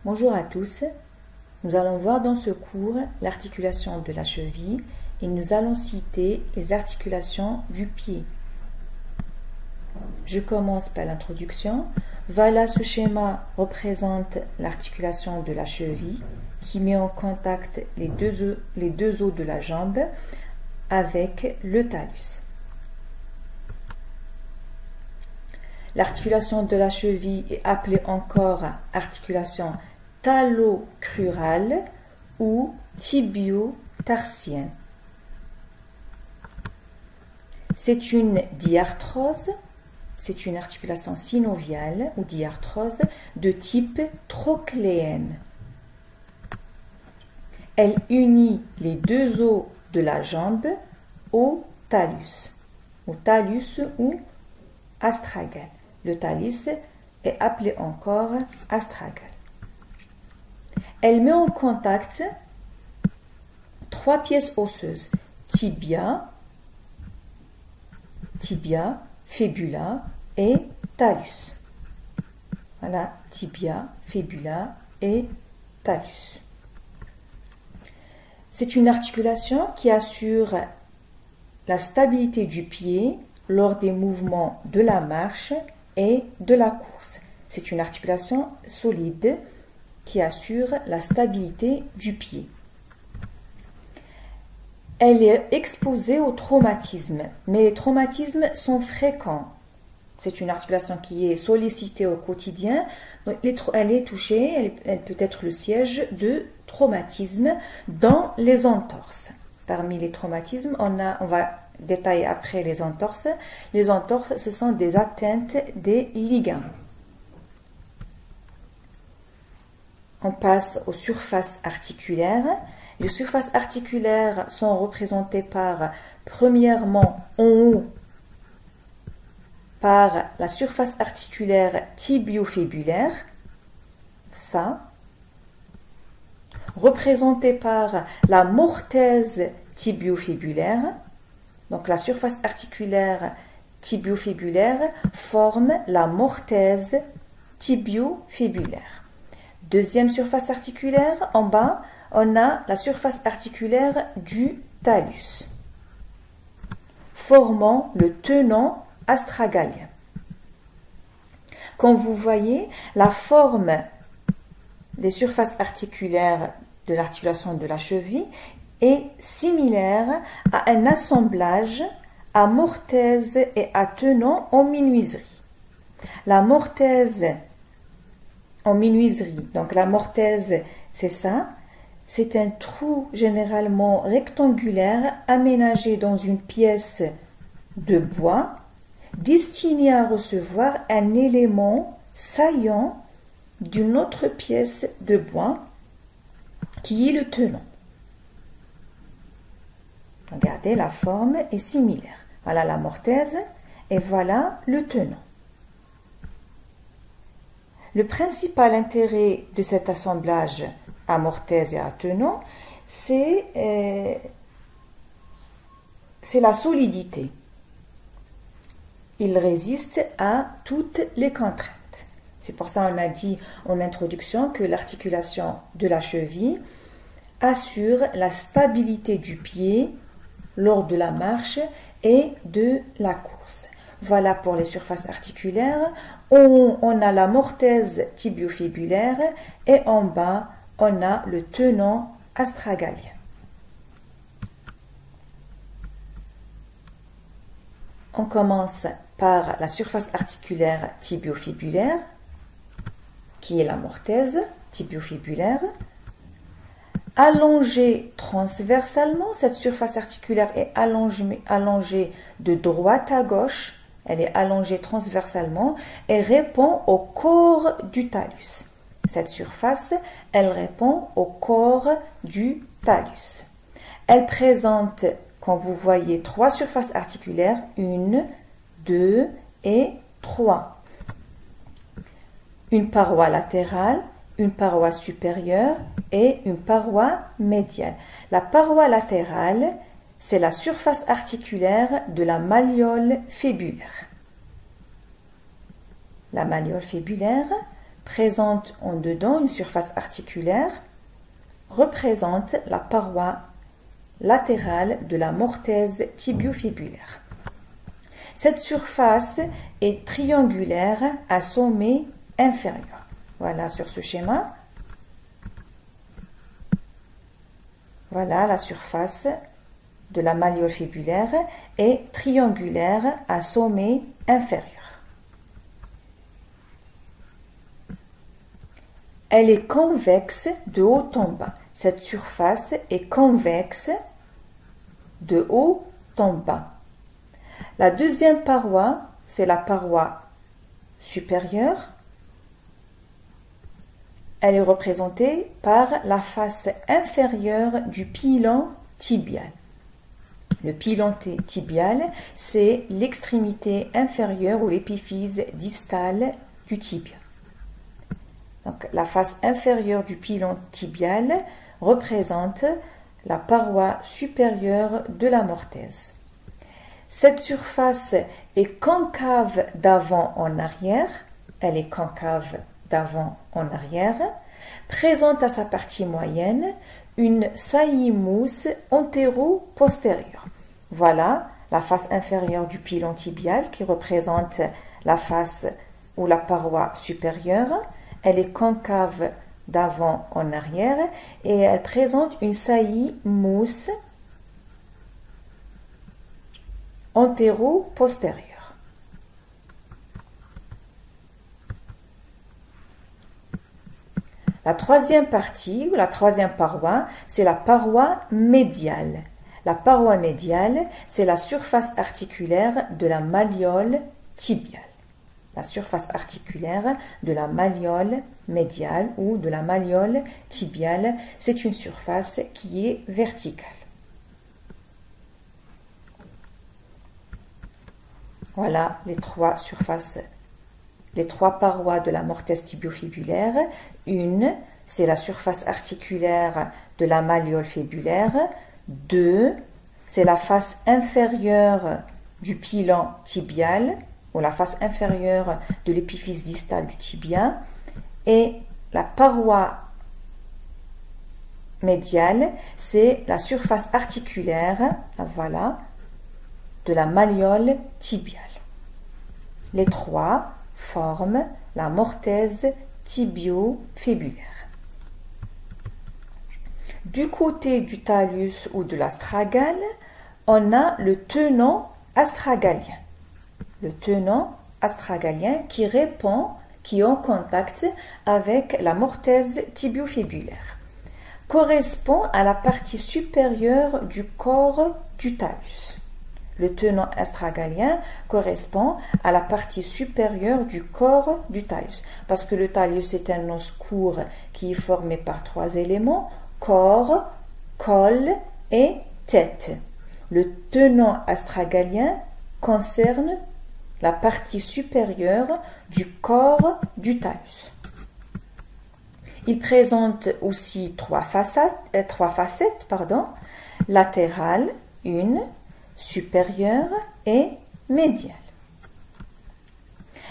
Bonjour à tous, nous allons voir dans ce cours l'articulation de la cheville et nous allons citer les articulations du pied. Je commence par l'introduction. Voilà, ce schéma représente l'articulation de la cheville qui met en contact les deux os de la jambe avec le talus. L'articulation de la cheville est appelée encore articulation talocrurale ou tibio-tarsienne. C'est une diarthrose, c'est une articulation synoviale ou diarthrose de type trochléenne. Elle unit les deux os de la jambe au talus ou astragal. Le talus est appelé encore astragal. Elle met en contact trois pièces osseuses, tibia, fibula et talus. Voilà, tibia, fibula et talus. C'est une articulation qui assure la stabilité du pied lors des mouvements de la marche et de la course. C'est une articulation solide qui assure la stabilité du pied. Elle est exposée au traumatisme, mais les traumatismes sont fréquents. C'est une articulation qui est sollicitée au quotidien. Donc elle est touchée, elle peut être le siège de traumatismes dans les entorses. Parmi les traumatismes, on va détailler après les entorses. Les entorses, ce sont des atteintes des ligaments. On passe aux surfaces articulaires. Les surfaces articulaires sont représentées par, premièrement, en haut, par la surface articulaire tibiofibulaire, ça, représentée par la mortaise tibiofibulaire. Donc la surface articulaire tibiofibulaire forme la mortaise tibiofibulaire. Deuxième surface articulaire, en bas, on a la surface articulaire du talus, formant le tenon astragalien. Comme vous voyez, la forme des surfaces articulaires de l'articulation de la cheville est similaire à un assemblage à mortaise et à tenon en menuiserie. La mortaise en menuiserie, donc la mortaise, c'est ça, c'est un trou généralement rectangulaire aménagé dans une pièce de bois destiné à recevoir un élément saillant d'une autre pièce de bois qui est le tenon. Regardez, la forme est similaire. Voilà la mortaise et voilà le tenon. Le principal intérêt de cet assemblage à mortaise et à tenon, c'est la solidité. Il résiste à toutes les contraintes. C'est pour ça qu'on a dit en introduction que l'articulation de la cheville assure la stabilité du pied lors de la marche et de la course. Voilà pour les surfaces articulaires. On a la mortaise tibiofibulaire et en bas, on a le tenon astragalien. On commence par la surface articulaire tibiofibulaire, qui est la mortaise tibiofibulaire. Allongée transversalement, cette surface articulaire est allongée de droite à gauche. Elle est allongée transversalement et répond au corps du talus. Cette surface, elle répond au corps du talus. Elle présente, comme vous voyez, trois surfaces articulaires, 1, 2 et 3. Une paroi latérale, une paroi supérieure et une paroi médiane. La paroi latérale, c'est la surface articulaire de la malléole fibulaire. La malléole fibulaire présente en dedans une surface articulaire, représente la paroi latérale de la mortaise tibiofibulaire. Cette surface est triangulaire à sommet inférieur. Voilà sur ce schéma. Voilà la surface de la malléole fibulaire est triangulaire à sommet inférieur. Elle est convexe de haut en bas. Cette surface est convexe de haut en bas. La deuxième paroi, c'est la paroi supérieure. Elle est représentée par la face inférieure du pilon tibial. Le pilon tibial, c'est l'extrémité inférieure ou l'épiphyse distale du tibia. Donc, la face inférieure du pilon tibial représente la paroi supérieure de la mortaise. Cette surface est concave d'avant en arrière. Elle est concave d'avant en arrière. Présente à sa partie moyenne une saillie mousse antéro-postérieure. Voilà la face inférieure du pilon tibial qui représente la face ou la paroi supérieure. Elle est concave d'avant en arrière et elle présente une saillie mousse antéro-postérieure. La troisième partie, ou la troisième paroi, c'est la paroi médiale. La paroi médiale, c'est la surface articulaire de la malléole tibiale. La surface articulaire de la malléole médiale ou de la malléole tibiale, c'est une surface qui est verticale. Voilà les trois surfaces, les trois parois de la mortaise tibiofibulaire. Une, c'est la surface articulaire de la malléole fibulaire. Deux, c'est la face inférieure du pilon tibial ou la face inférieure de l'épiphyse distale du tibia. Et la paroi médiale, c'est la surface articulaire, voilà, de la malléole tibiale. Les trois forment la mortaise tibiofibulaire. Du côté du talus ou de l'astragale, on a le tenon astragalien. Le tenon astragalien qui répond, qui est en contact avec la mortaise tibiofibulaire, correspond à la partie supérieure du corps du talus. Le tenon astragalien correspond à la partie supérieure du corps du talus, parce que le talus est un os court qui est formé par trois éléments, corps, col et tête. Le tenon astragalien concerne la partie supérieure du corps du talus. Il présente aussi trois facettes, latérales, une, supérieure et médiale.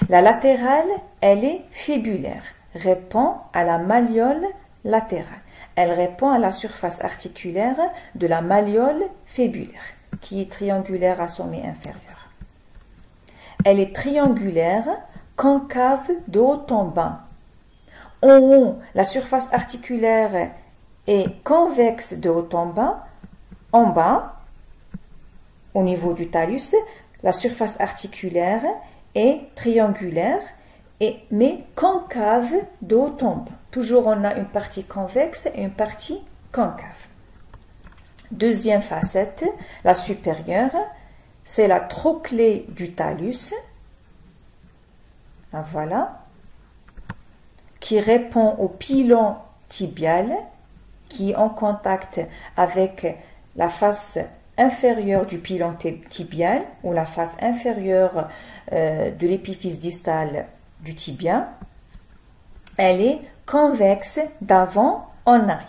La latérale, elle est fibulaire, répond à la malléole latérale. Elle répond à la surface articulaire de la malléole fibulaire, qui est triangulaire à sommet inférieur. Elle est triangulaire, concave de haut en bas. En haut, la surface articulaire est convexe de haut en bas. En bas, au niveau du talus, la surface articulaire est triangulaire, mais concave de haut en bas. Toujours, on a une partie convexe et une partie concave. Deuxième facette, la supérieure, c'est la trochlée du talus. Voilà. Qui répond au pilon tibial, qui est en contact avec la face inférieure du pilon tibial ou la face inférieure de l'épiphyse distale du tibia. Elle est convexe d'avant en arrière.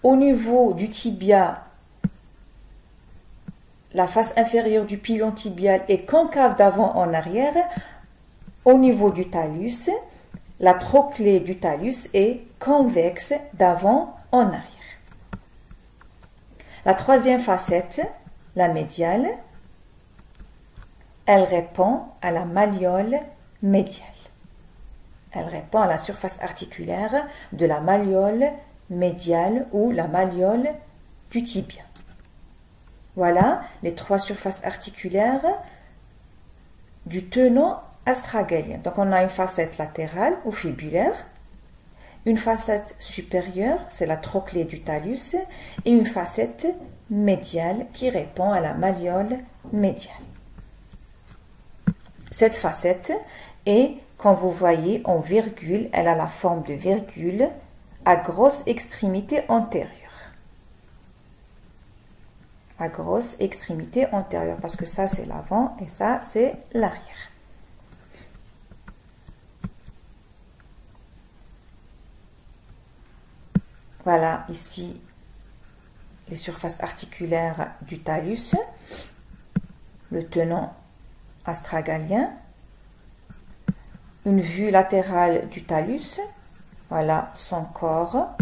Au niveau du tibia, la face inférieure du pilon tibial est concave d'avant en arrière. au niveau du talus, la trochlée du talus est convexe d'avant en arrière. La troisième facette, la médiale, elle répond à la malléole médiale. Elle répond à la surface articulaire de la malléole médiale ou la malléole du tibia. Voilà les trois surfaces articulaires du tenon astragalien. Donc on a une facette latérale ou fibulaire, une facette supérieure, c'est la trochlée du talus, et une facette médiale qui répond à la malléole médiale. Cette facette est, comme vous voyez, en virgule, elle a la forme de virgule à grosse extrémité antérieure. À grosse extrémité antérieure, parce que ça c'est l'avant et ça c'est l'arrière. Voilà ici les surfaces articulaires du talus, le tenon astragalien, une vue latérale du talus, voilà son corps,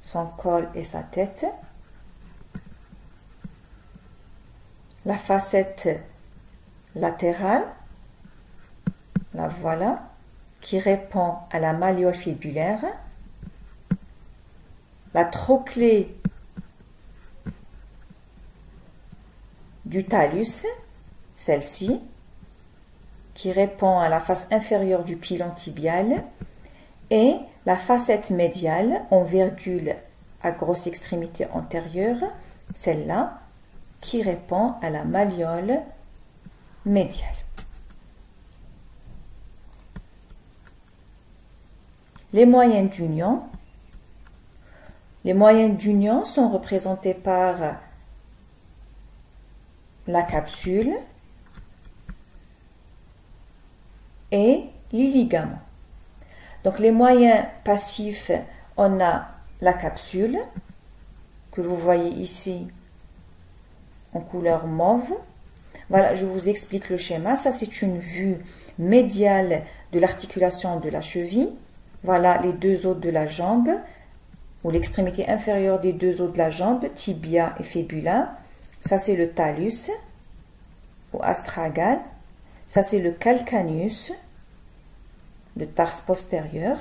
son col et sa tête, la facette latérale, la voilà, qui répond à la malléole fibulaire, la trochlée du talus, celle-ci, qui répond à la face inférieure du pilon tibial, et la facette médiale en virgule à grosse extrémité antérieure, celle-là, qui répond à la malléole médiale. Les moyennes d'union. Les moyennes d'union sont représentées par la capsule et les ligaments. Donc les moyens passifs, on a la capsule que vous voyez ici en couleur mauve. Voilà, je vous explique le schéma. Ça, c'est une vue médiale de l'articulation de la cheville. Voilà les deux os de la jambe, ou l'extrémité inférieure des deux os de la jambe, tibia et fibula. Ça, c'est le talus ou astragal. Ça, c'est le calcaneus, le tarse postérieur,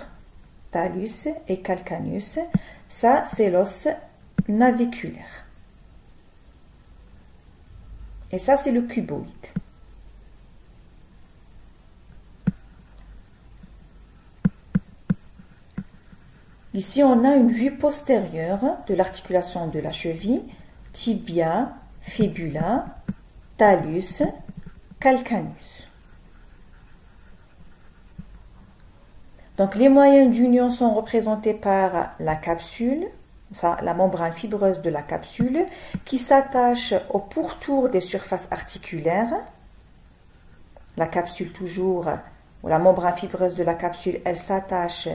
talus et calcaneus. Ça, c'est l'os naviculaire. Et ça, c'est le cuboïde. Ici, on a une vue postérieure de l'articulation de la cheville, tibia, fibula, talus, calcaneus. Donc, les moyens d'union sont représentés par la capsule, ça, la membrane fibreuse de la capsule, qui s'attache au pourtour des surfaces articulaires. La capsule toujours, ou la membrane fibreuse de la capsule, elle s'attache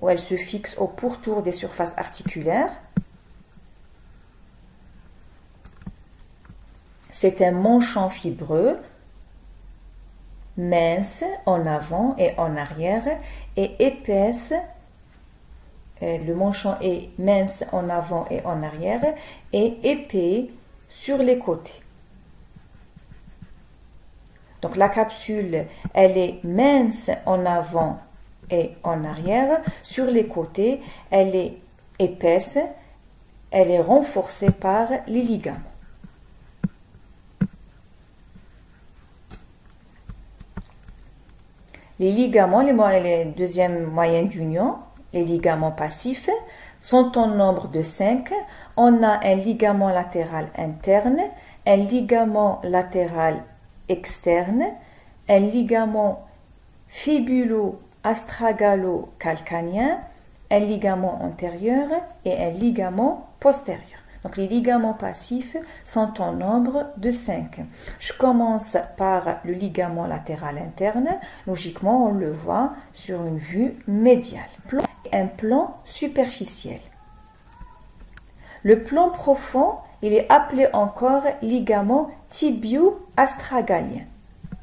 ou elle se fixe au pourtour des surfaces articulaires. C'est un manchon fibreux, mince en avant et en arrière et épaisse. Le manchon est mince en avant et en arrière et épais sur les côtés. Donc la capsule, elle est mince en avant et en arrière. Sur les côtés, elle est épaisse, elle est renforcée par les ligaments. Les ligaments, les deuxièmes moyens d'union, les ligaments passifs, sont en nombre de 5. On a un ligament latéral interne, un ligament latéral externe, un ligament fibulo-astragalo-calcanien, un ligament antérieur et un ligament postérieur. Donc les ligaments passifs sont en nombre de 5. Je commence par le ligament latéral interne. Logiquement, on le voit sur une vue médiale. Un plan superficiel. Le plan profond, il est appelé encore ligament tibio-astragalien.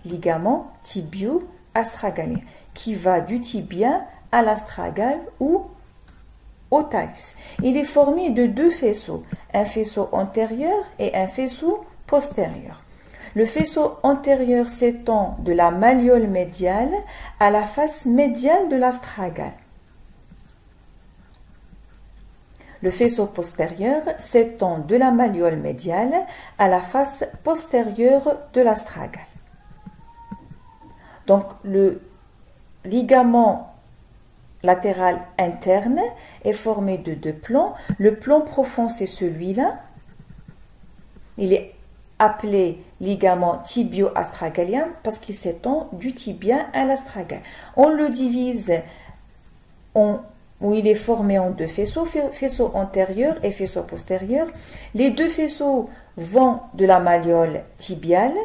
ligament tibio-astragalien, qui va du tibia à l'astragale ou au talus. Il est formé de deux faisceaux, un faisceau antérieur et un faisceau postérieur. Le faisceau antérieur s'étend de la malléole médiale à la face médiale de l'astragale. Le faisceau postérieur s'étend de la malléole médiale à la face postérieure de l'astragale. Donc, le ligament latéral interne est formé de deux plans. Le plan profond, c'est celui-là. Il est appelé ligament tibio-astragalien parce qu'il s'étend du tibia à l'astragale. On le divise où il est formé en deux faisceaux, faisceau antérieur et faisceau postérieur. Les deux faisceaux vont de la malléole tibiale.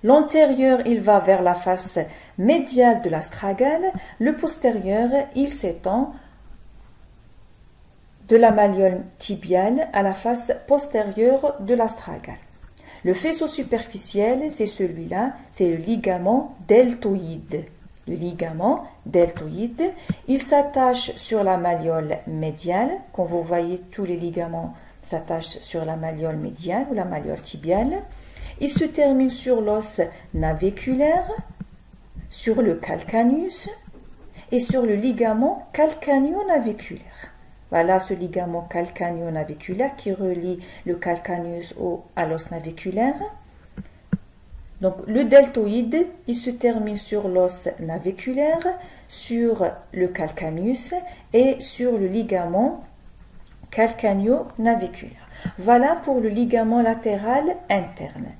L'antérieur, il va vers la face médiale de l'astragale. Le postérieur, il s'étend de la malléole tibiale à la face postérieure de l'astragale. Le faisceau superficiel, c'est celui-là, c'est le ligament deltoïde. Le ligament deltoïde, il s'attache sur la malléole médiale. Quand vous voyez, tous les ligaments s'attachent sur la malléole médiale ou la malléole tibiale. Il se termine sur l'os naviculaire, sur le calcaneus et sur le ligament calcaneo-naviculaire. Voilà ce ligament calcaneo-naviculaire qui relie le calcaneus à l'os naviculaire. Donc le deltoïde, il se termine sur l'os naviculaire, sur le calcaneus et sur le ligament calcaneo-naviculaire. Voilà pour le ligament latéral interne.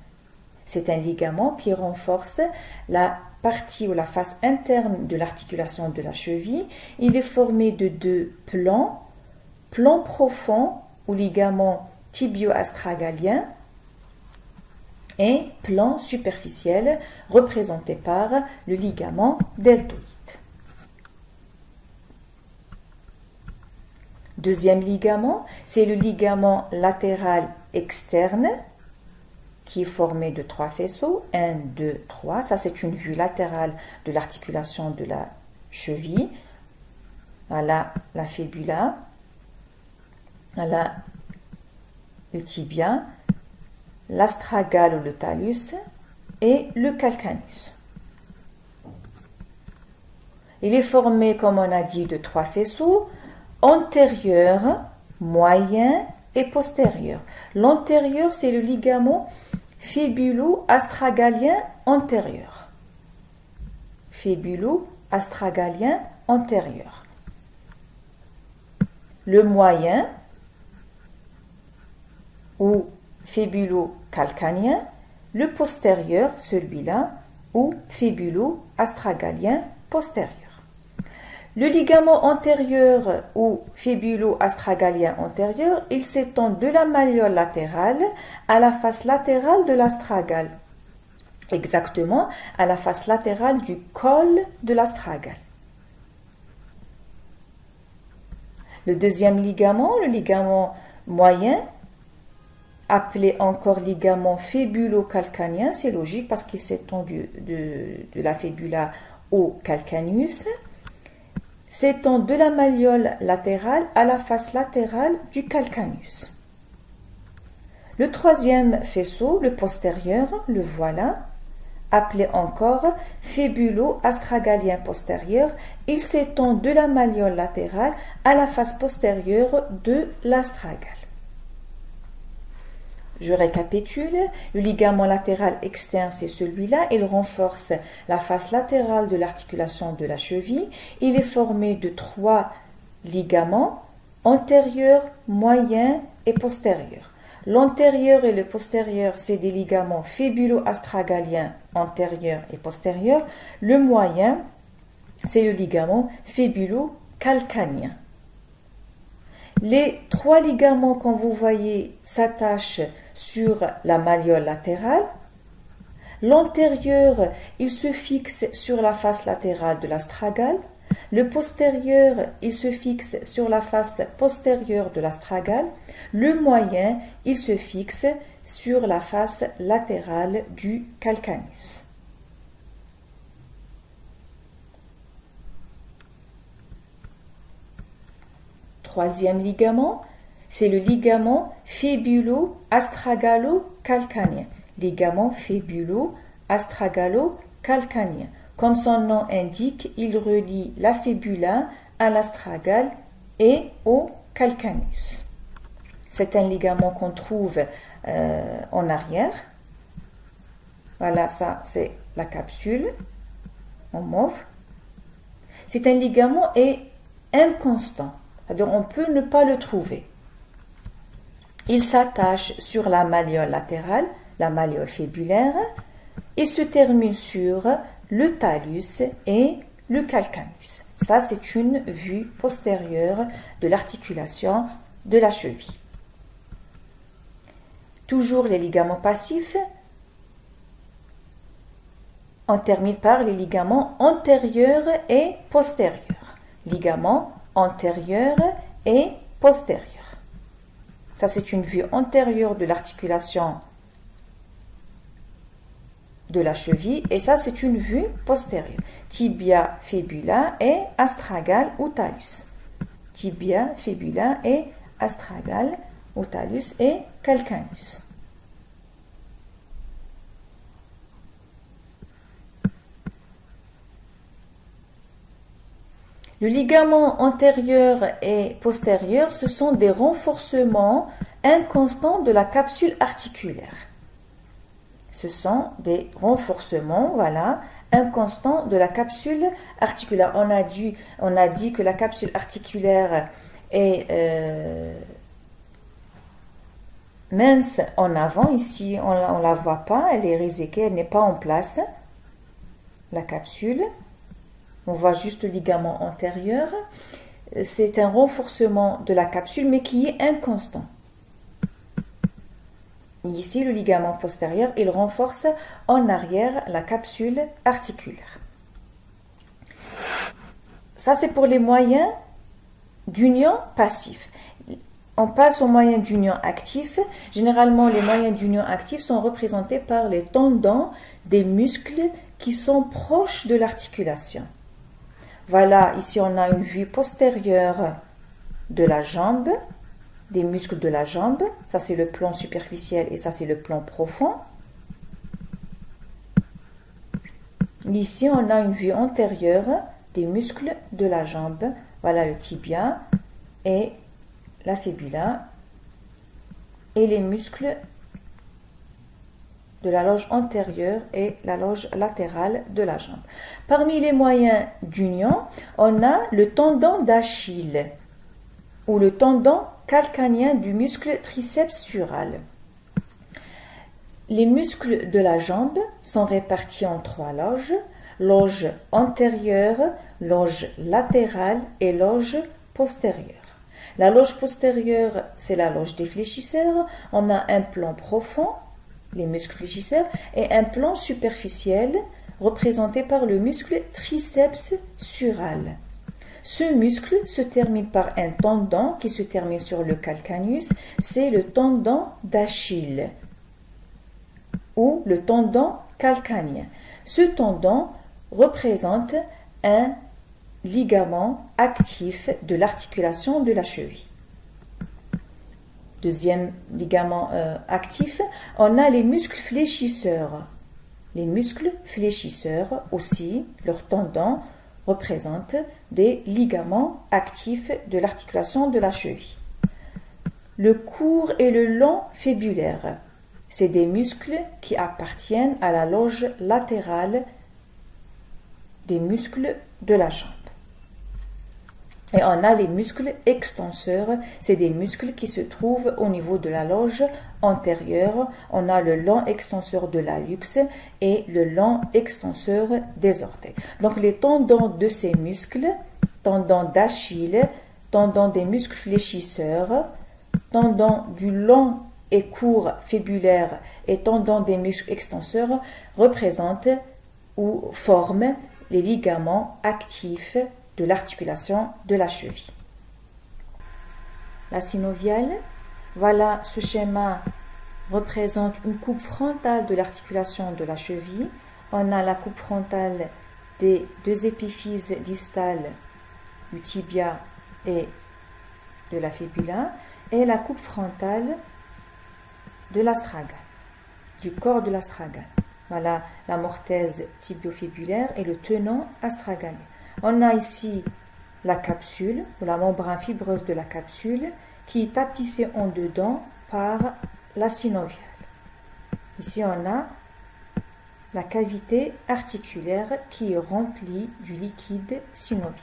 C'est un ligament qui renforce la partie ou la face interne de l'articulation de la cheville. Il est formé de deux plans. Plan profond ou ligament tibio-astragalien et plan superficiel représenté par le ligament deltoïde. Deuxième ligament, c'est le ligament latéral externe qui est formé de trois faisceaux, 1, 2, 3. Ça, c'est une vue latérale de l'articulation de la cheville. Voilà la fibula. Voilà le tibia, l'astragale ou le talus et le calcaneus. Il est formé, comme on a dit, de trois faisceaux, antérieur, moyen et postérieur. L'antérieur, c'est le ligament fibulo-astragalien antérieur. Fibulo-astragalien antérieur. Le moyen, ou fibulo-calcanien, le postérieur, celui-là, ou fibulo-astragalien postérieur. Le ligament antérieur ou fibulo-astragalien antérieur, il s'étend de la malléole latérale à la face latérale de l'astragale, exactement à la face latérale du col de l'astragale. Le deuxième ligament, le ligament moyen, appelé encore ligament fibulo-calcanien, c'est logique parce qu'il s'étend de la fibula au calcaneus, s'étend de la malléole latérale à la face latérale du calcaneus. Le troisième faisceau, le postérieur, le voilà, appelé encore fibulo-astragalien postérieur, il s'étend de la malléole latérale à la face postérieure de l'astragale. Je récapitule, le ligament latéral externe, c'est celui-là, il renforce la face latérale de l'articulation de la cheville. Il est formé de trois ligaments, antérieur, moyen et postérieur. L'antérieur et le postérieur, c'est des ligaments fibulo-astragaliens antérieur et postérieur. Le moyen, c'est le ligament fibulo-calcanien. Les trois ligaments, comme vous voyez, s'attachent sur la malléole latérale. L'antérieur, il se fixe sur la face latérale de l'astragale. Le postérieur, il se fixe sur la face postérieure de l'astragale. Le moyen, il se fixe sur la face latérale du calcaneus. Troisième ligament, c'est le ligament fébulo-astragalo-calcanien. Ligament fébulo-astragalo-calcanien. Comme son nom indique, il relie la fébula à l'astragale et au calcaneus. C'est un ligament qu'on trouve en arrière. Voilà, ça c'est la capsule en mauve. C'est un ligament et inconstant. C'est-à-dire on peut ne pas le trouver. Il s'attache sur la malléole latérale, la malléole fébulaire, et se termine sur le talus et le calcaneus. Ça, c'est une vue postérieure de l'articulation de la cheville. Toujours les ligaments passifs. On termine par les ligaments antérieurs et postérieurs. Ligaments antérieurs et postérieurs. Ça, c'est une vue antérieure de l'articulation de la cheville et ça, c'est une vue postérieure. Tibia, fébula et astragale ou talus. Tibia, fébula et astragale ou talus et calcaneus. Le ligament antérieur et postérieur, ce sont des renforcements inconstants de la capsule articulaire. Ce sont des renforcements, voilà, inconstants de la capsule articulaire. On a dit que la capsule articulaire est mince en avant. Ici, on ne la voit pas, elle est réséquée, elle n'est pas en place. La capsule. On voit juste le ligament antérieur. C'est un renforcement de la capsule, mais qui est inconstant. Ici, le ligament postérieur, il renforce en arrière la capsule articulaire. Ça, c'est pour les moyens d'union passifs. On passe aux moyens d'union actifs. Généralement, les moyens d'union actifs sont représentés par les tendons des muscles qui sont proches de l'articulation. Voilà, ici on a une vue postérieure de la jambe, des muscles de la jambe. Ça c'est le plan superficiel et ça c'est le plan profond. Ici on a une vue antérieure des muscles de la jambe. Voilà le tibia et la fébula et les muscles de la loge antérieure et la loge latérale de la jambe. Parmi les moyens d'union, on a le tendon d'Achille ou le tendon calcanien du muscle triceps sural. Les muscles de la jambe sont répartis en 3 loges, loge antérieure, loge latérale et loge postérieure. La loge postérieure, c'est la loge des fléchisseurs. On a un plan profond, les muscles fléchisseurs, et un plan superficiel représenté par le muscle triceps sural. Ce muscle se termine par un tendon qui se termine sur le calcaneus, c'est le tendon d'Achille ou le tendon calcanien. Ce tendon représente un ligament actif de l'articulation de la cheville. Deuxième ligament actif, on a les muscles fléchisseurs. Les muscles fléchisseurs aussi, leurs tendons représentent des ligaments actifs de l'articulation de la cheville. Le court et le long fébulaire, c'est des muscles qui appartiennent à la loge latérale des muscles de la jambe. Et on a les muscles extenseurs, c'est des muscles qui se trouvent au niveau de la loge antérieure. On a le long extenseur de l'hallux et le long extenseur des orteils. Donc les tendons de ces muscles, tendons d'Achille, tendons des muscles fléchisseurs, tendons du long et court fébulaire et tendons des muscles extenseurs représentent ou forment les ligaments actifs de l'articulation de la cheville. La synoviale, voilà ce schéma représente une coupe frontale de l'articulation de la cheville. On a la coupe frontale des deux épiphyses distales du tibia et de la fibula et la coupe frontale de l'astragale, du corps de l'astragale. Voilà la mortaise tibiofibulaire et le tenant astragalien. On a ici la capsule ou la membrane fibreuse de la capsule qui est tapissée en dedans par la synoviale. Ici on a la cavité articulaire qui est remplie du liquide synovial.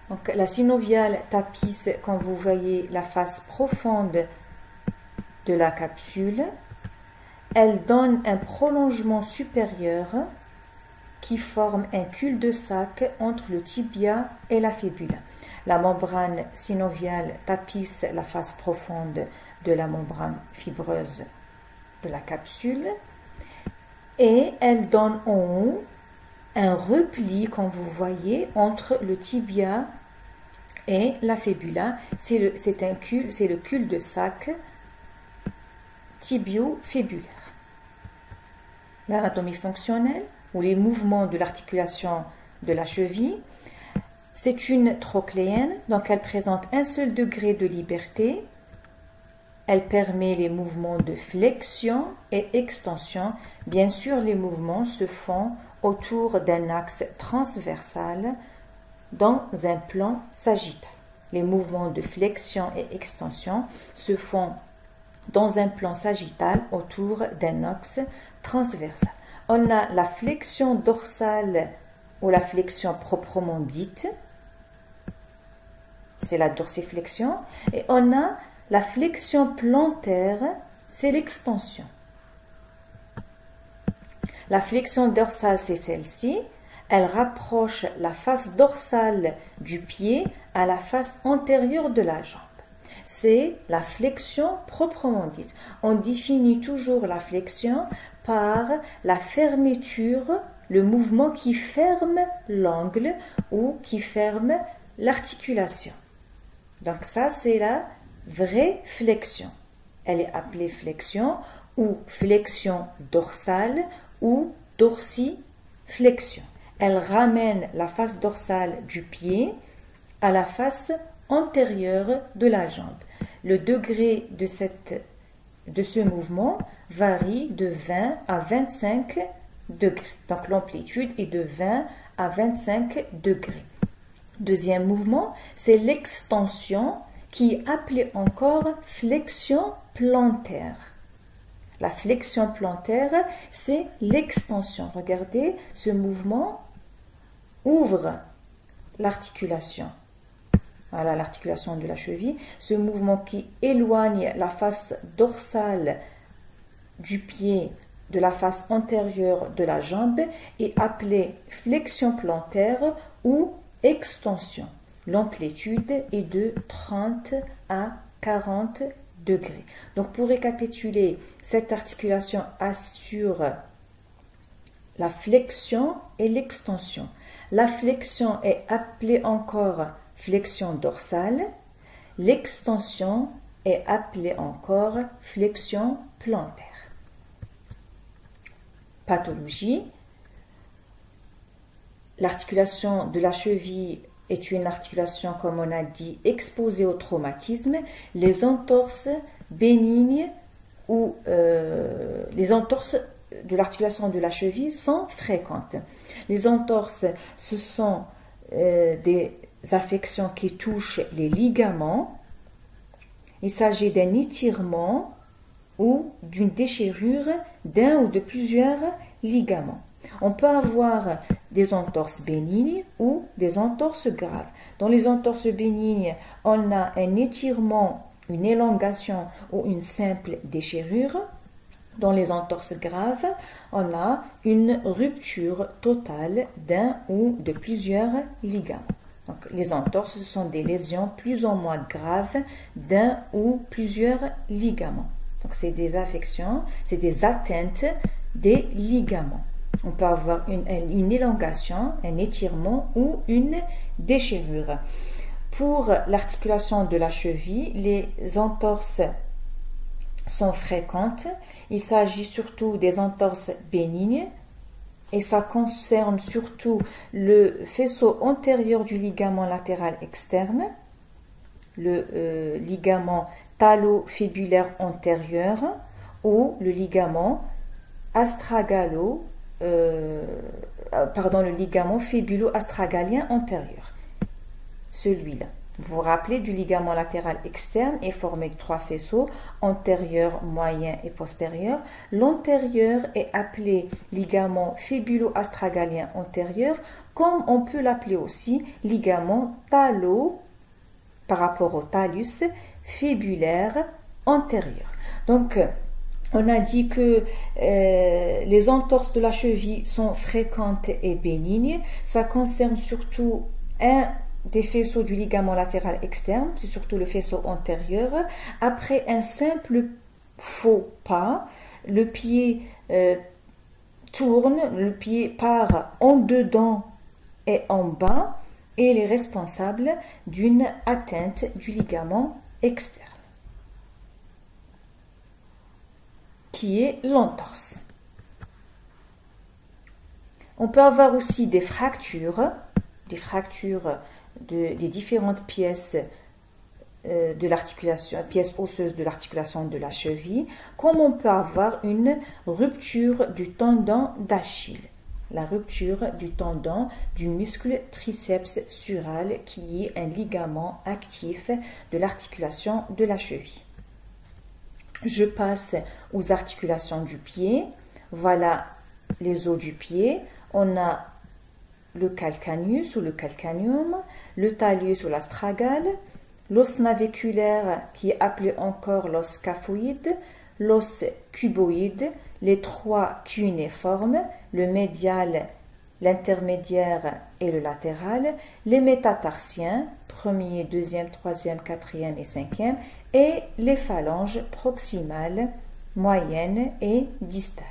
Donc la synoviale tapisse, quand vous voyez la face profonde de la capsule, elle donne un prolongement supérieur qui forme un cul-de-sac entre le tibia et la fibula. La membrane synoviale tapisse la face profonde de la membrane fibreuse de la capsule et elle donne en haut un repli, comme vous voyez, entre le tibia et la fibula. C'est le cul-de-sac tibio-fibulaire. L'anatomie fonctionnelle ou les mouvements de l'articulation de la cheville, c'est une trochléenne, donc elle présente un seul degré de liberté. Elle permet les mouvements de flexion et extension. Bien sûr, les mouvements se font autour d'un axe transversal dans un plan sagittal. Les mouvements de flexion et extension se font dans un plan sagittal autour d'un axe transversal. On a la flexion dorsale ou la flexion proprement dite, c'est la dorsiflexion, et on a la flexion plantaire, c'est l'extension. La flexion dorsale, c'est celle-ci. Elle rapproche la face dorsale du pied à la face antérieure de la jambe. C'est la flexion proprement dite. On définit toujours la flexion par la fermeture, le mouvement qui ferme l'angle ou qui ferme l'articulation. Donc ça, c'est la vraie flexion. Elle est appelée flexion ou flexion dorsale ou dorsiflexion. Elle ramène la face dorsale du pied à la face antérieure de la jambe. Le degré de ce mouvement varie de 20 à 25 degrés. Donc l'amplitude est de 20 à 25 degrés. Deuxième mouvement, c'est l'extension qui est appelée encore flexion plantaire. La flexion plantaire, c'est l'extension. Regardez, ce mouvement ouvre l'articulation. Voilà l'articulation de la cheville. Ce mouvement qui éloigne la face dorsale du pied de la face antérieure de la jambe est appelé flexion plantaire ou extension. L'amplitude est de 30 à 40 degrés. Donc pour récapituler, cette articulation assure la flexion et l'extension. La flexion est appelée encore flexion dorsale. L'extension est appelée encore flexion plantaire. Pathologie. L'articulation de la cheville est une articulation, comme on a dit, exposée au traumatisme. Les entorses bénignes ou les entorses de l'articulation de la cheville sont fréquentes. Les entorses, ce sont des affections qui touchent les ligaments. Il s'agit d'un étirement ou d'une déchirure d'un ou de plusieurs ligaments. On peut avoir des entorses bénignes ou des entorses graves. Dans les entorses bénignes, on a un étirement, une élongation ou une simple déchirure. Dans les entorses graves, on a une rupture totale d'un ou de plusieurs ligaments. Donc, les entorses, ce sont des lésions plus ou moins graves d'un ou plusieurs ligaments. Donc, c'est des affections, c'est des atteintes des ligaments. On peut avoir une élongation, un étirement ou une déchirure. Pour l'articulation de la cheville, les entorses sont fréquentes. Il s'agit surtout des entorses bénignes et ça concerne surtout le faisceau antérieur du ligament latéral externe, le ligament talofibulaire antérieur ou le ligament le ligament fibulo-astragalien antérieur. Celui-là. Vous vous rappelez du ligament latéral externe est formé de 3 faisceaux, antérieur, moyen et postérieur. L'antérieur est appelé ligament fibulo-astragalien antérieur, comme on peut l'appeler aussi ligament par rapport au talus fibulaire antérieur. Donc, on a dit que les entorses de la cheville sont fréquentes et bénignes. Ça concerne surtout un des faisceaux du ligament latéral externe, c'est surtout le faisceau antérieur. Après un simple faux pas, le pied tourne, le pied part en dedans et en bas, et il est responsable d'une atteinte du ligament externe, qui est l'entorse. On peut avoir aussi des fractures des différentes pièces de l'articulation, pièces osseuses de l'articulation de la cheville, comme on peut avoir une rupture du tendon d'Achille, la rupture du tendon du muscle triceps sural, qui est un ligament actif de l'articulation de la cheville. Je passe aux articulations du pied. Voilà les os du pied. On a le calcaneus ou le calcaneum, le talus ou l'astragale, l'os naviculaire qui est appelé encore l'os scaphoïde, l'os cuboïde, les 3 cunéiformes, le médial, l'intermédiaire et le latéral, les métatarsiens, premier, deuxième, troisième, quatrième et cinquième, et les phalanges proximales, moyennes et distales.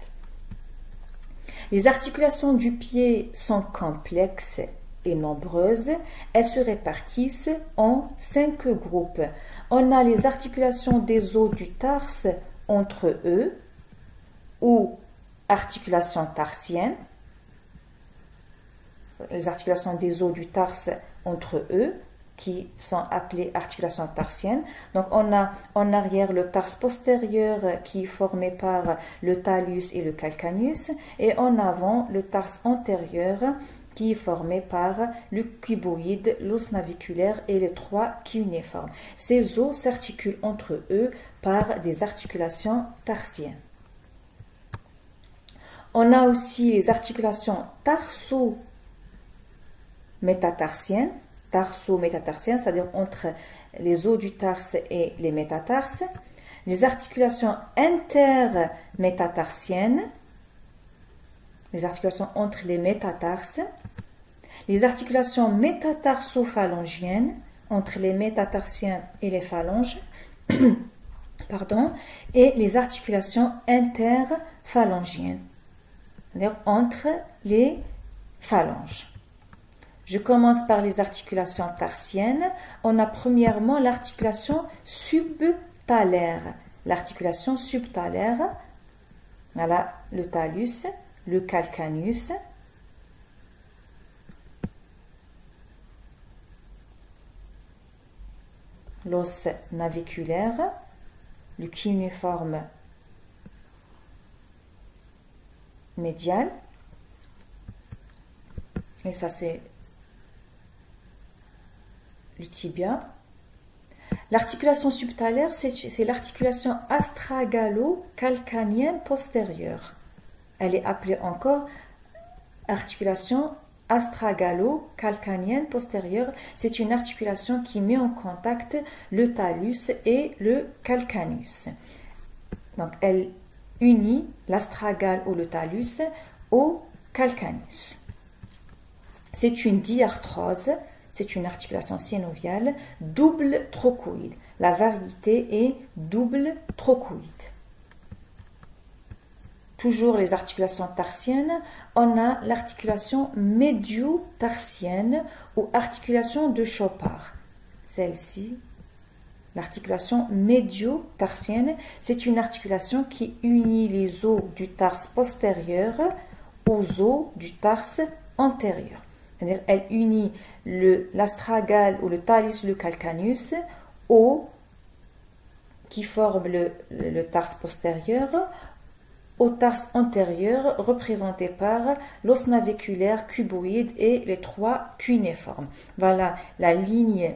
Les articulations du pied sont complexes et nombreuses. Elles se répartissent en 5 groupes. On a les articulations des os du tarse entre eux, ou articulations tarsiennes. Les articulations des os du tarse entre eux, qui sont appelées articulations tarsiennes. Donc on a en arrière le tarse postérieur qui est formé par le talus et le calcaneus, et en avant le tarse antérieur qui est formé par le cuboïde, l'os naviculaire et les 3 cunéiformes. Ces os s'articulent entre eux par des articulations tarsiennes. On a aussi les articulations tarso-métatarsiennes, c'est-à-dire entre les os du tarse et les métatarses, les articulations intermétatarsiennes, les articulations entre les métatarses, les articulations métatarsophalangiennes, entre les métatarsiens et les phalanges, et les articulations interphalangiennes, c'est-à-dire entre les phalanges. Je commence par les articulations tarsiennes. On a premièrement l'articulation subtalaire. L'articulation subtalaire, voilà le talus, le calcaneus, l'os naviculaire, le cunéiforme médial, et ça c'est le tibia. L'articulation subtalaire, c'est l'articulation astragalo-calcanienne postérieure. Elle est appelée encore articulation astragalo-calcanienne postérieure. C'est une articulation qui met en contact le talus et le calcaneus. Donc, elle unit l'astragale ou le talus au calcaneus. C'est une diarthrose. C'est une articulation synoviale double trochoïde. La variété est double trochoïde. Toujours les articulations tarsiennes, on a l'articulation médio-tarsienne ou articulation de Chopard. Celle-ci L'articulation médio-tarsienne, c'est une articulation qui unit les os du tarse postérieur aux os du tarse antérieur. C'est-à-dire, elle unit l'astragale ou le talus, le calcaneus, aux qui forment le tarse postérieur, au tarse antérieur représenté par l'os naviculaire cuboïde et les 3 cunéiformes. Voilà la ligne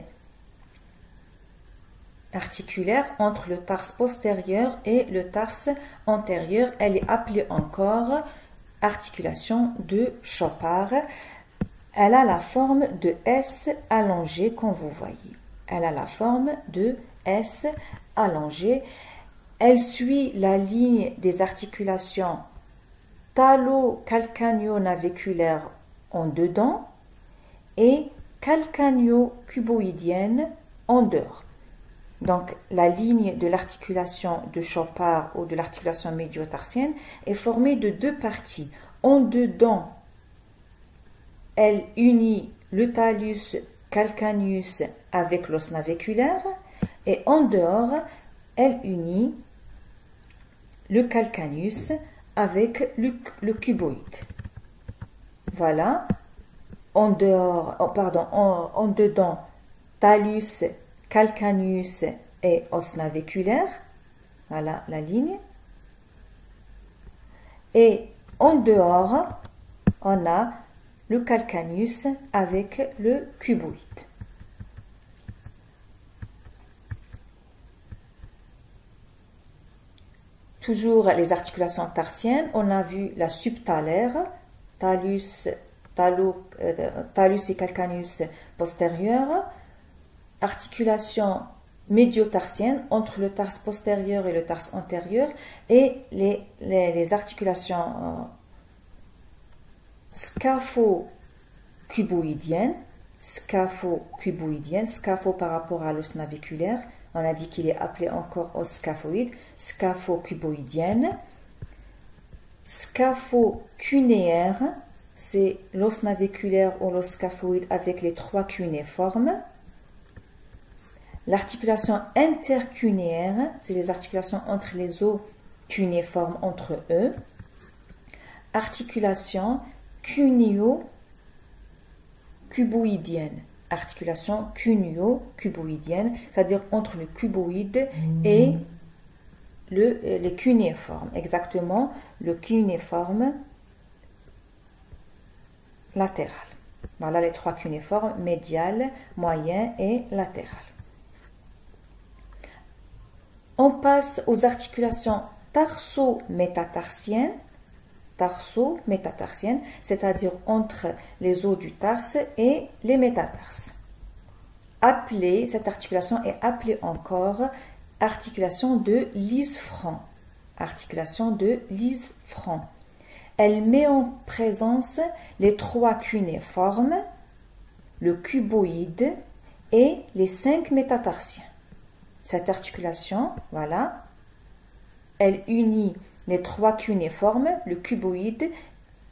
articulaire entre le tarse postérieur et le tarse antérieur. Elle est appelée encore articulation de Chopard. Elle a la forme de S allongé, comme vous voyez. Elle a la forme de S allongé. Elle suit la ligne des articulations talo-calcaneo-naviculaires en dedans et calcaneo-cuboïdienne en dehors. Donc, la ligne de l'articulation de Chopard ou de l'articulation médio-tarsienne est formée de 2 parties. En dedans, elle unit le talus calcaneus avec l'os naviculaire et en dehors, elle unit le calcaneus avec le cuboïde. Voilà. En dedans, talus, calcaneus et os naviculaire. Voilà la ligne. Et en dehors, on a le calcaneus avec le cuboïde. Toujours les articulations tarsiennes, on a vu la subtalaire, talus et calcaneus postérieur, articulation médio-tarsienne entre le tarse postérieur et le tarse antérieur, et les articulations scapho-cuboïdiennes, scapho par rapport à l'os naviculaire. On a dit qu'il est appelé encore os scaphoïde, scapho-cuboïdienne. Scapho-cunéaire, c'est l'os naviculaire ou l'os scaphoïde avec les 3 cunéiformes. L'articulation intercunéaire, c'est les articulations entre les os cunéiformes entre eux. Articulation cuneo-cuboïdienne. Articulation cuneo-cuboïdienne, c'est-à-dire entre le cuboïde et les cunéiformes. Exactement, le cunéiforme latéral. Voilà les 3 cunéiformes, médial, moyen et latéral. On passe aux articulations tarso-métatarsiennes. Tarso-métatarsienne, c'est-à-dire entre les os du tarse et les métatarses. Cette articulation est appelée encore articulation de Lisfranc. Articulation de Lisfranc. Elle met en présence les 3 cunéiformes, le cuboïde et les 5 métatarsiens. Cette articulation, voilà, elle unit les 3 cunéiformes, le cuboïde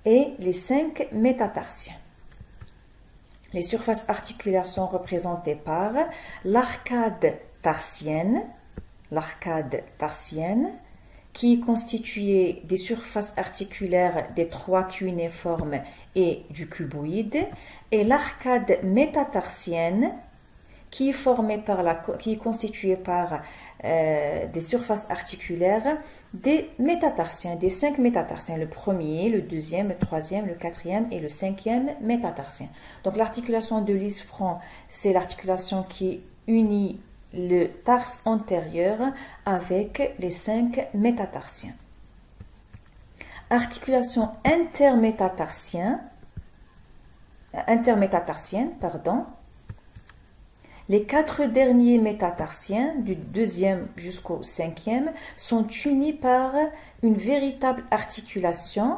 et les 5 métatarsiens. Les surfaces articulaires sont représentées par l'arcade tarsienne, qui est constituée des surfaces articulaires des 3 cunéiformes et du cuboïde, et l'arcade métatarsienne, qui est constituée par des surfaces articulaires des métatarsiens, des 5 métatarsiens, le premier, le deuxième, le troisième, le quatrième et le 5e métatarsien. Donc l'articulation de Lisfranc, c'est l'articulation qui unit le tarse antérieur avec les 5 métatarsiens. Articulation intermétatarsienne, les 4 derniers métatarsiens, du 2e jusqu'au 5e, sont unis par une véritable articulation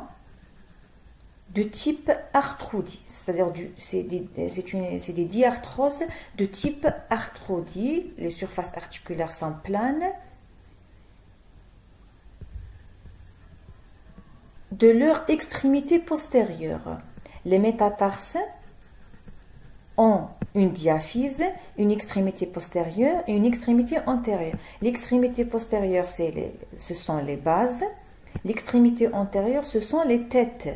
de type arthrodie. C'est-à-dire c'est des diarthroses de type arthrodie. Les surfaces articulaires sont planes. De leur extrémité postérieure, les métatarses ont une diaphyse, une extrémité postérieure et une extrémité antérieure. L'extrémité postérieure, ce sont les bases. L'extrémité antérieure, ce sont les têtes.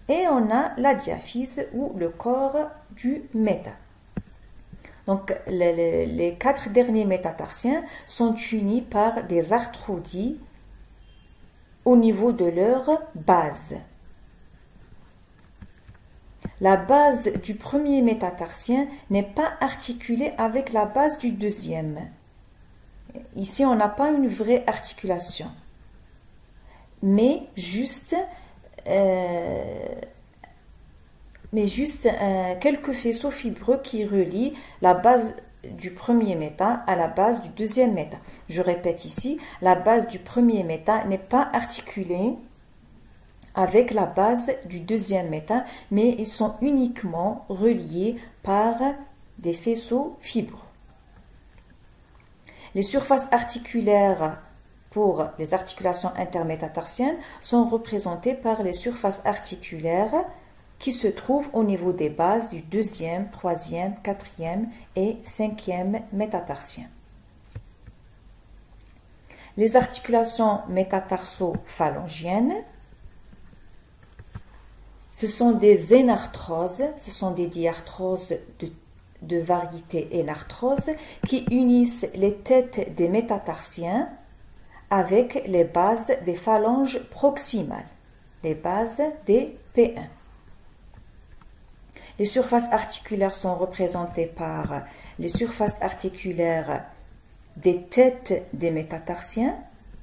Et on a la diaphyse ou le corps du méta. Donc, les 4 derniers métatarsiens sont unis par des arthrodies au niveau de leur base. La base du premier métatarsien n'est pas articulée avec la base du deuxième. Ici, on n'a pas une vraie articulation, mais juste quelques faisceaux fibreux qui relient la base du premier méta à la base du deuxième méta. Je répète ici, la base du premier méta n'est pas articulée avec la base du deuxième méta, mais ils sont uniquement reliés par des faisceaux fibreux. Les surfaces articulaires pour les articulations intermétatarsiennes sont représentées par les surfaces articulaires qui se trouvent au niveau des bases du deuxième, troisième, quatrième et cinquième métatarsien. Les articulations métatarso-phalangiennes, ce sont des énarthroses, ce sont des diarthroses de variété énarthrose qui unissent les têtes des métatarsiens avec les bases des phalanges proximales, les bases des P1. Les surfaces articulaires sont représentées par les surfaces articulaires des têtes des métatarsiens,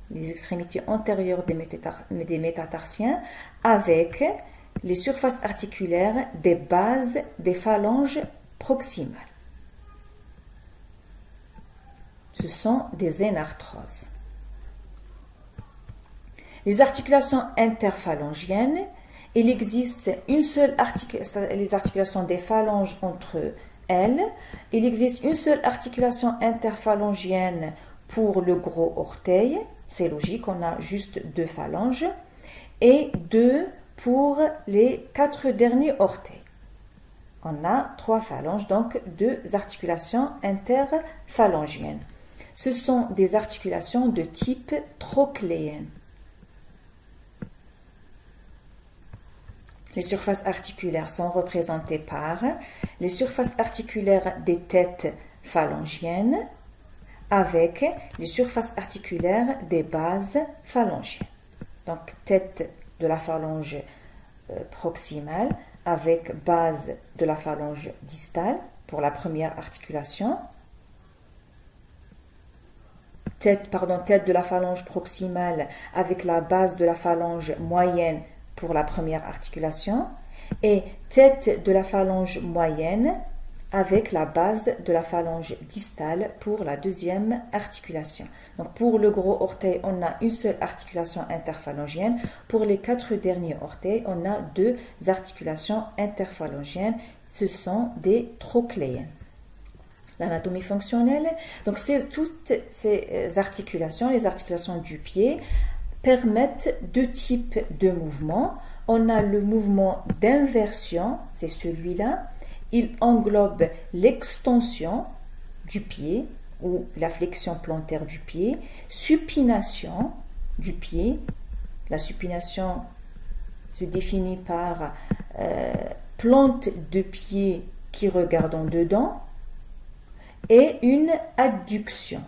les extrémités antérieures des métatarsiens, avec les surfaces articulaires des bases des phalanges proximales. Ce sont des énarthroses. Les articulations interphalangiennes, il existe une seule articulation, les articulations des phalanges entre elles. Il existe une seule articulation interphalangienne pour le gros orteil. C'est logique, on a juste 2 phalanges. Et 2 pour les 4 derniers orteils. On a 3 phalanges, donc 2 articulations interphalangiennes. Ce sont des articulations de type trochléenne. Les surfaces articulaires sont représentées par les surfaces articulaires des têtes phalangiennes avec les surfaces articulaires des bases phalangiennes. Donc, tête de la phalange proximale avec base de la phalange distale pour la première articulation. Tête de la phalange proximale avec la base de la phalange moyenne pour la première articulation et tête de la phalange moyenne avec la base de la phalange distale pour la deuxième articulation. Donc pour le gros orteil, on a une seule articulation interphalangienne. Pour les 4 derniers orteils, on a 2 articulations interphalangiennes. Ce sont des trochléennes. L'anatomie fonctionnelle, donc toutes ces articulations, les articulations du pied, permettent 2 types de mouvements. On a le mouvement d'inversion, c'est celui-là. Il englobe l'extension du pied ou la flexion plantaire du pied, supination du pied. La supination se définit par plante de pied qui regarde en dedans et une adduction.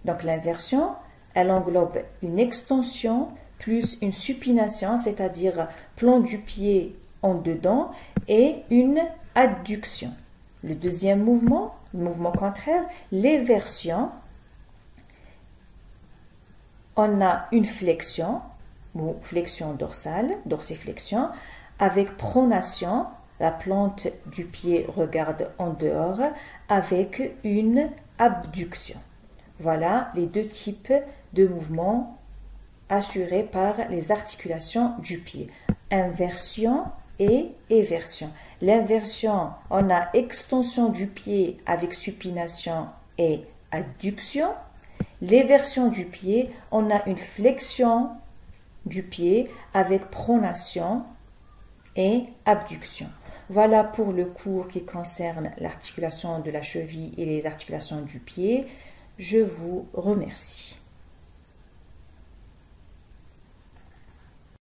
Donc l'inversion, elle englobe une extension plus une supination, c'est-à-dire plante du pied en dedans et une adduction. Le deuxième mouvement, le mouvement contraire, l'éversion, on a une flexion ou flexion dorsale, dorsiflexion, avec pronation, la plante du pied regarde en dehors, avec une abduction. Voilà les 2 types de mouvements assurés par les articulations du pied. Inversion et éversion. L'inversion, on a extension du pied avec supination et adduction. L'éversion du pied, on a une flexion du pied avec pronation et abduction. Voilà pour le cours qui concerne l'articulation de la cheville et les articulations du pied. Je vous remercie.